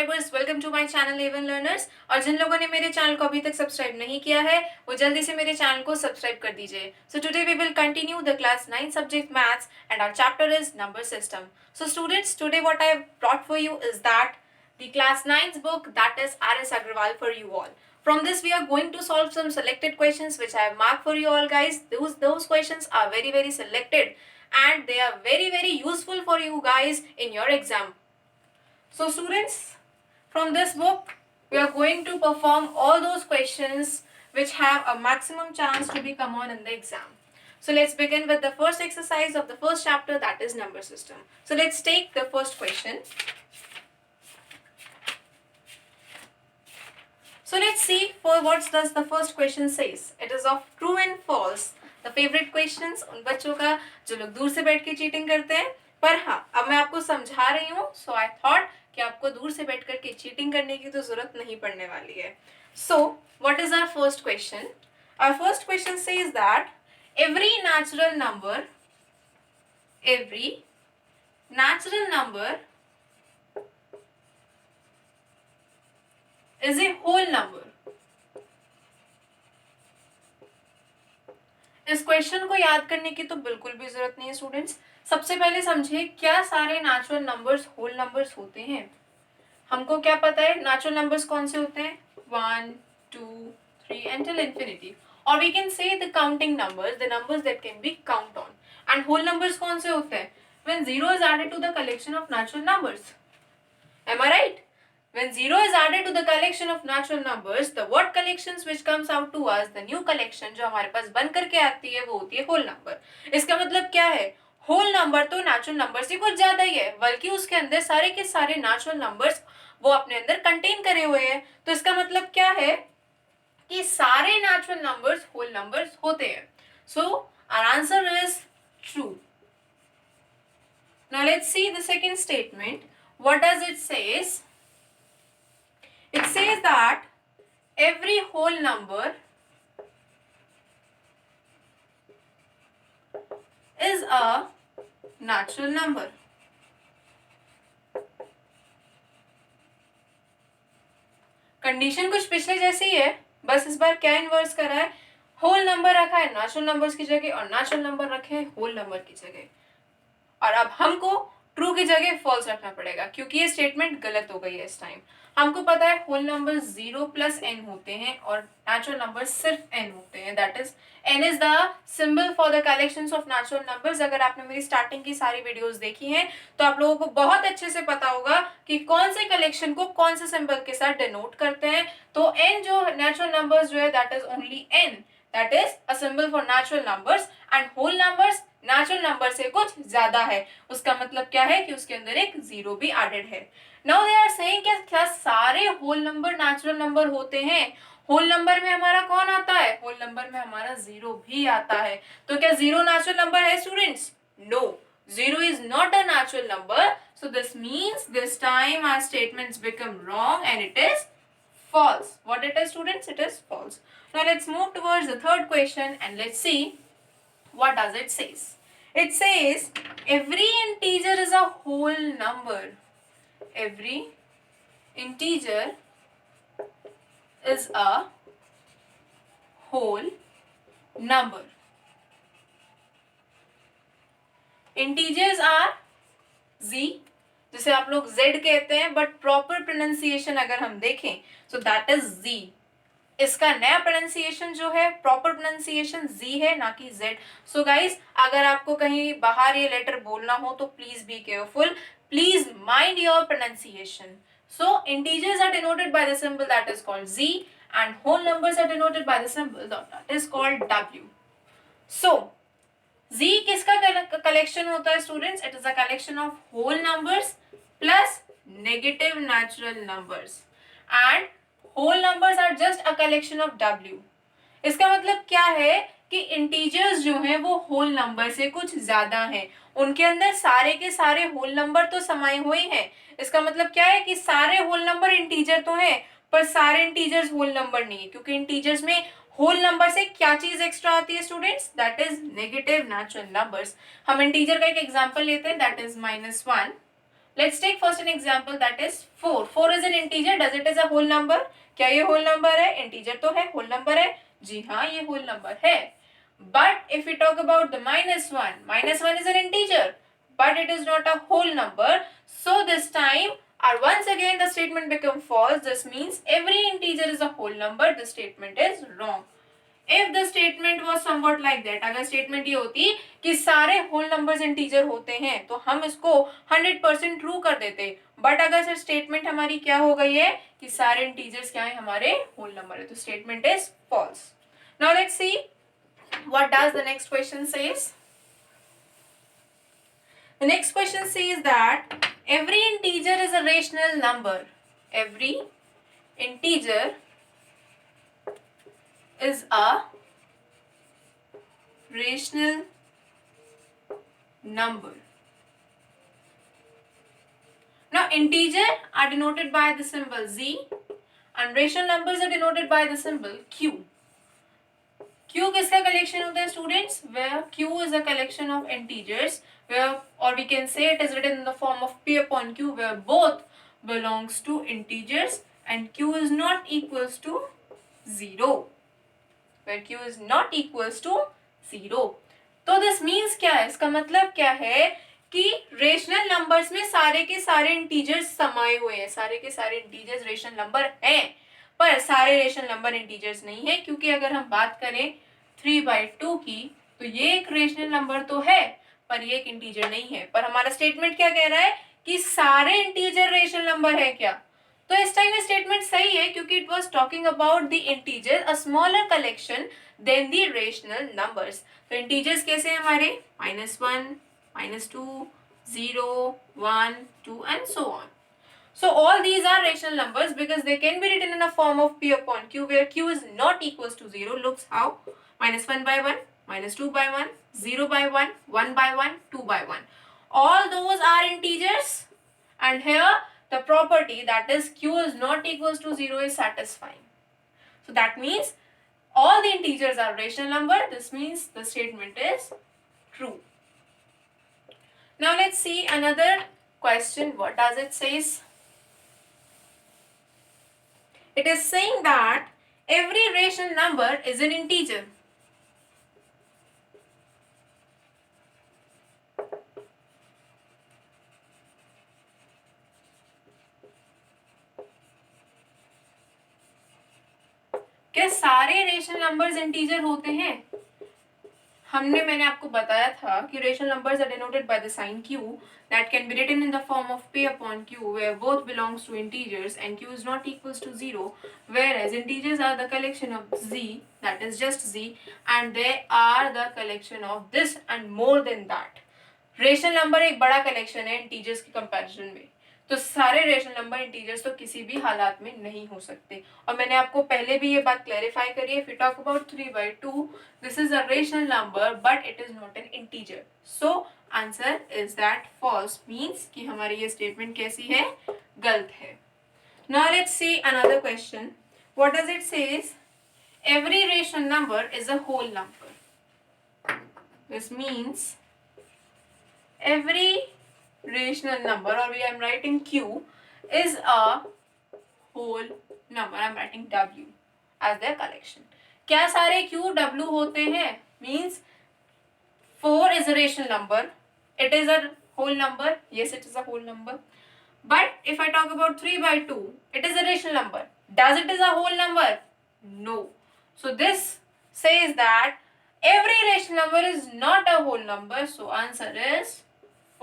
Subscribers, welcome to my channel Avon learners. और जिन लोगों ने मेरे चैनल को अभी तक सब्सक्राइब नहीं किया है वो जल्दी से मेरे चैनल को सब्सक्राइब कर दीजिए। So today we will continue the class 9 subject maths and our chapter is number system. So students, today what I have brought for you is that the class 9th book, that is R.S. Agrawal for you all. From this we are going to solve some selected questions which I have marked for you all guys. Those questions are very selected and they are very useful for you guys in your exam. So students, from this book we are going to perform all those questions which have a maximum chance to be common in the exam. So let's begin with the first exercise of the first chapter, that is number system. So let's take the first question. So let's see for what does the first question says. It is of true and false. The favorite questions उन बच्चों का जो लोग दूर से बैठ के cheating करते हैं। पर हाँ, अब मैं आपको समझा रही हूँ, so I thought कि आपको दूर से बैठ कर के चीटिंग करने की तो जरूरत नहीं पड़ने वाली है. So what is our first question? Our first question says that every natural number is a whole number. इस क्वेश्चन को याद करने की तो बिल्कुल भी जरूरत नहीं है स्टूडेंट्स. सबसे पहले समझे, क्या सारे नेचुरल नंबर्स होल नंबर्स होते हैं? हमको क्या पता है नेचुरल नंबर्स कौन से होते हैं? 1 2 3 until infinity. और we can say the counting numbers, the numbers that can be count on. And whole numbers कौन से होते हैं? When zero is added to the collection of natural numbers. Am I right? When zero is added to the collection of natural numbers, the word collections which comes out to us, the new collection जो हमारे पास बन करके आती है वो होती है whole number. इसका मतलब क्या है? whole number तो natural numbers से कुछ ज्यादा ही है, बल्कि उसके अंदर सारे के सारे natural numbers वो अपने अंदर कंटेन करे हुए हैं. तो इसका मतलब क्या है कि सारे natural numbers whole numbers होते हैं. So our answer is true. Now let's see the second statement. What does it says? It says that every whole number is a natural number. Condition कुछ पिछले जैसी है, बस इस बार क्या इन्वर्स करा है? होल नंबर रखा है नेचुरल नंबर्स की जगह और नेचुरल नंबर रखे हैं होल नंबर की जगह. और अब हमको ट्रू की जगह फॉल्स रखना पड़ेगा क्योंकि ये स्टेटमेंट गलत हो गई है इस टाइम. हमको पता है होल नंबर 0 प्लस n होते हैं और नेचुरल नंबर सिर्फ n होते हैं. That is n is the symbol for the collections of natural numbers. अगर आपने मेरी स्टार्टिंग की सारी वीडियोस देखी हैं तो आप लोगों को बहुत अच्छे से पता होगा कि कौन से कलेक्शन को कौन से सिंबल के साथ डिनोट करते हैं. तो n जो नेचुरल नंबर्स जो है that is only n, that is a symbol for natural numbers. And whole numbers natural number से कुछ ज्यादा है, उसका मतलब क्या है कि उसके अंदर एक जीरो भी एडेड है. नाउ दे आर सेइंग क्या सारे होल नंबर नेचुरल नंबर होते हैं? होल नंबर में हमारा कौन आता है? होल नंबर में हमारा जीरो भी आता है. तो क्या जीरो नेचुरल नंबर है students? No, zero is not a natural number. So this means this time our statements become wrong and it is false. What it is students? It is false. Now let's move towards the third question and let's see what does it says. It says every integer is a whole number. Every integer is a whole number. Integers are z, जिसे आप लोग z कहते हैं, but proper pronunciation अगर हम देखें so that is z. इसका नया प्रोनाउंसिएशन जो है, प्रॉपर प्रोनाउंसिएशन z है, ना कि z. सो गाइस, अगर आपको कहीं बाहर ये लेटर बोलना हो तो please be careful, please mind your pronunciation. So integers are denoted by the symbol that is called z and whole numbers are denoted by the symbol that is called w. So z किसका collection होता है students? It is a collection of whole numbers plus negative natural numbers and whole numbers are just a collection of w. इसका मतलब क्या है कि integers जो हैं वो होल नंबर से कुछ ज्यादा हैं, उनके अंदर सारे के सारे होल नंबर तो समाये हुए हैं. इसका मतलब क्या है कि सारे होल नंबर इंटीजर तो हैं पर सारे इंटीजर्स होल नंबर नहीं है, क्योंकि इंटीजर्स में होल नंबर से क्या चीज एक्स्ट्रा आती है students? That is negative natural numbers. हम इंटीजर का एक एग्जांपल लेते हैं, that is -1. Let's take first an example, that is 4. 4 is an integer. Does it is a whole number? क्या ये whole number है? Integer तो है, whole number है? जी हाँ, ये whole number है. But if we talk about the -1 is an integer, but it is not a whole number. So this time, once again the statement becomes false. This means every integer is a whole number. The statement is wrong. If the statement was somewhat like that, अगर statement ये होती कि सारे whole numbers integer होते हैं तो हम इसको 100% true कर देते. बट अगर सर statement हमारी क्या हो गई है कि सारे integers क्या है हमारे whole number है, तो statement is false. Now let's see what does the next question says. The next question says that every integer is a rational number. Every integer is a rational number. Now integer are denoted by the symbol Z and rational numbers are denoted by the symbol Q. Q किसका collection होता है students? Where Q is a collection of integers, where, or we can say it is written in the form of P upon Q, where both belongs to integers and Q is not equals to 0. Where Q is not equals to 0. तो this means क्या है? इसका मतलब क्या है कि rational numbers में सारे के सारे इंटीजर्स समाये हुए हैं. सारे के सारे इंटीजर्स रेशनल नंबर हैं, पर सारे रेशनल नंबर इंटीजर्स नहीं है. क्योंकि अगर हम बात करें 3/2 की, तो ये एक रेशनल नंबर तो है पर ये एक इंटीजर नहीं है. पर हमारा स्टेटमेंट क्या कह रहा है कि सारे इंटीजर रेशनल नंबर है क्या? तो इस टाइम स्टेटमेंट सही है क्योंकि it was talking about the integer, a smaller collection than the rational numbers. तो इंटीजर्स कैसे हैं हमारे? -1, -2, 0, 1, 2 and so on. So all these are rational numbers because they can be written in a form of P upon Q, where Q is not equals to 0. Looks how? -1/1, -2/1, 0/1, 1/1, 2/1. All those are integers, and here the property that is Q is not equals to 0 is satisfying. So that means all the integers are rational number. This means the statement is true. Now let's see another question. What does it says? It is saying that every rational number is an integer. क्या सारे rational numbers integer होते हैं? मैंने आपको बताया था कि rational numbers are denoted by the sign q that can be written in the form of p upon q, where both belongs to integers and q is not equals to 0, whereas integers are the collection of z, that is just z, and they are the collection of this and more than that. Rational number एक बड़ा collection है integers के comparison में, तो सारे rational number integers तो किसी भी हालात में नहीं हो सकते. और मैंने आपको पहले भी ये बात क्लैरिफाई करी है. If you talk about 3/2, this is a rational number but it is not an integer. So answer is that false, means कि हमारी ये स्टेटमेंट कैसी है? गलत है. Now let's see another question. What does it says? Every rational number is a whole number. This means every rational number, or we am writing q, is a whole number. I am writing w as their collection. क्या सारे q w होते हैं? Means 4 is a rational number. It is a whole number. Yes, it is a whole number. But if I talk about 3/2, it is a rational number. Does it is a whole number? No. So this says that every rational number is not a whole number. So answer is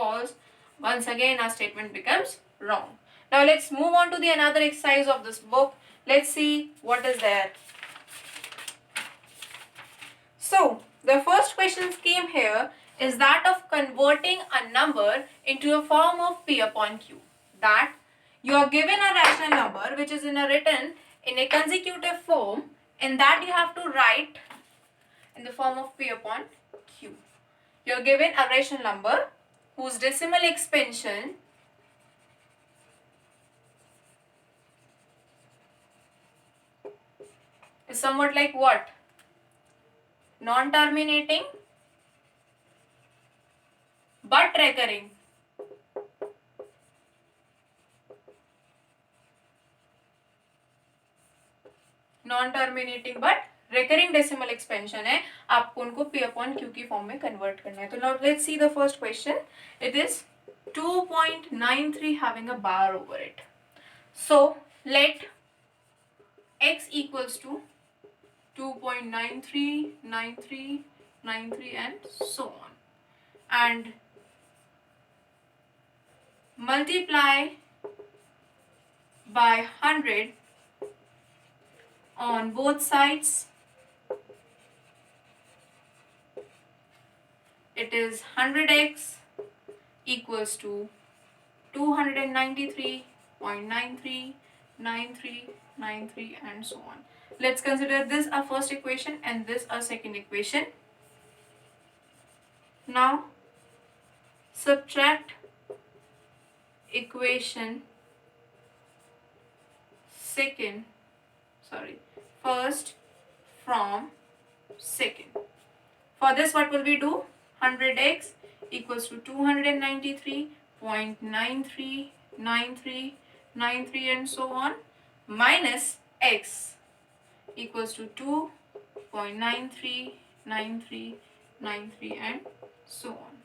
false. Once again our statement becomes wrong. Now let's move on to the another exercise of this book. Let's see what is there. So the first question came here is that of converting a number into a form of p upon q. That you are given a rational number which is written in a consecutive form, and that you have to write in the form of p upon q. You are given a rational number whose decimal expansion is somewhat like what? Non-terminating but recurring. Non terminating but recurring decimal expansion है, आपको उनको p upon q की form में convert करना है. तो now let's see the first question. It is 2.93 having a bar over it. So let x equals to 2.93 and so on, and multiply by 100 on both sides. It is 100x equals to 293.93 and so on. Let's consider this a first equation and this a second equation. Now subtract equation first from second. For this, what will we do? 100x equals to 293.93 and so on, minus x equals to 2.93 and so on.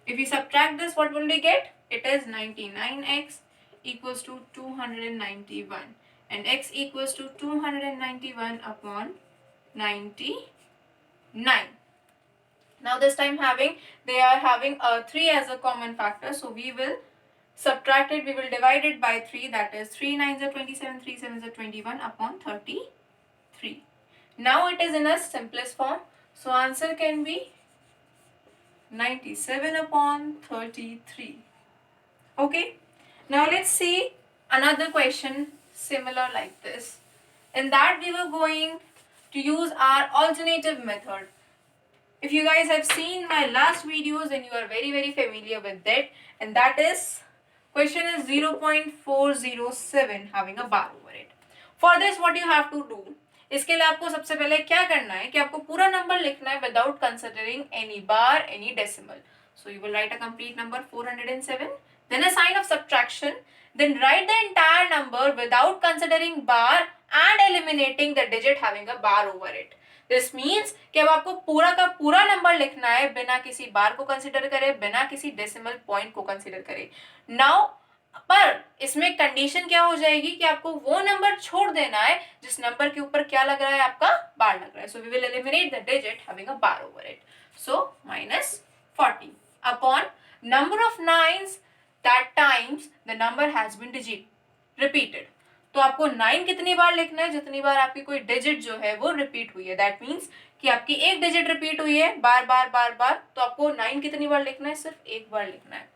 If we subtract this, what will we get? It is 99x equals to 291 and x equals to 291 upon 99. Now this time they are having 3 as a common factor, so we will subtract it, we will divide it by 3, that is 3 9s are 27, 3 7s are 21 upon 33. Now it is in a simplest form, so answer can be 97 upon 33. Okay, now let's see another question similar like this. In that we were going to use our alternative method. If you guys have seen my last videos, then you are very familiar with that, and that is question is 0.407 having a bar over it. For this, what you have to do, इसके लिए आपको सबसे पहले क्या करना है कि आपको पूरा नंबर लिखना है without considering any bar, any decimal. So you will write a complete number 407, then a sign of subtraction, then write the entire number without considering bar and eliminating the digit having a bar over it. This means कि अब आपको पूरा का पूरा number लिखना है बिना किसी बार को कंसिडर करे, बिना किसी डेसिमल पॉइंट को कंसिडर करे. नाउ पर इसमें कंडीशन क्या हो जाएगी कि आपको वो नंबर छोड़ देना है जिस नंबर के ऊपर क्या लग रहा है, आपका बार लग रहा है. So we will eliminate the digit having a bar over it. So -40 upon number of nines that times the number has been repeated. तो आपको 9 कितनी बार लिखना है? जितनी बार आपकी कोई डिजिट जो है वो रिपीट हुई है. दैट मीन्स कि आपकी एक डिजिट रिपीट हुई है बार बार बार बार, तो आपको 9 कितनी बार लिखना है? सिर्फ एक बार लिखना है.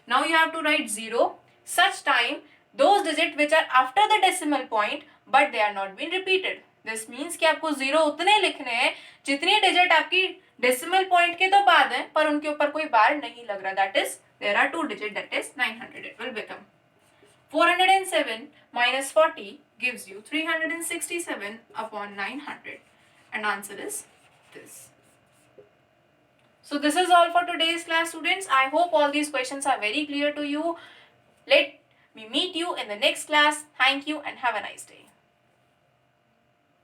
Now you have to write 0 such time those digits which are after the decimal point but they are not been repeated. This means कि आपको 0 उतने लिखने हैं जितनी डिजिट आपकी डेसिमल पॉइंट के तो बाद है पर उनके ऊपर कोई बार नहीं लग रहा. That is there are 2 digit, that is 900. It will become 407 minus 40 gives you 367 upon 900, and answer is this. So this is all for today's class, students. I hope all these questions are very clear to you. Let me meet you in the next class. Thank you and have a nice day.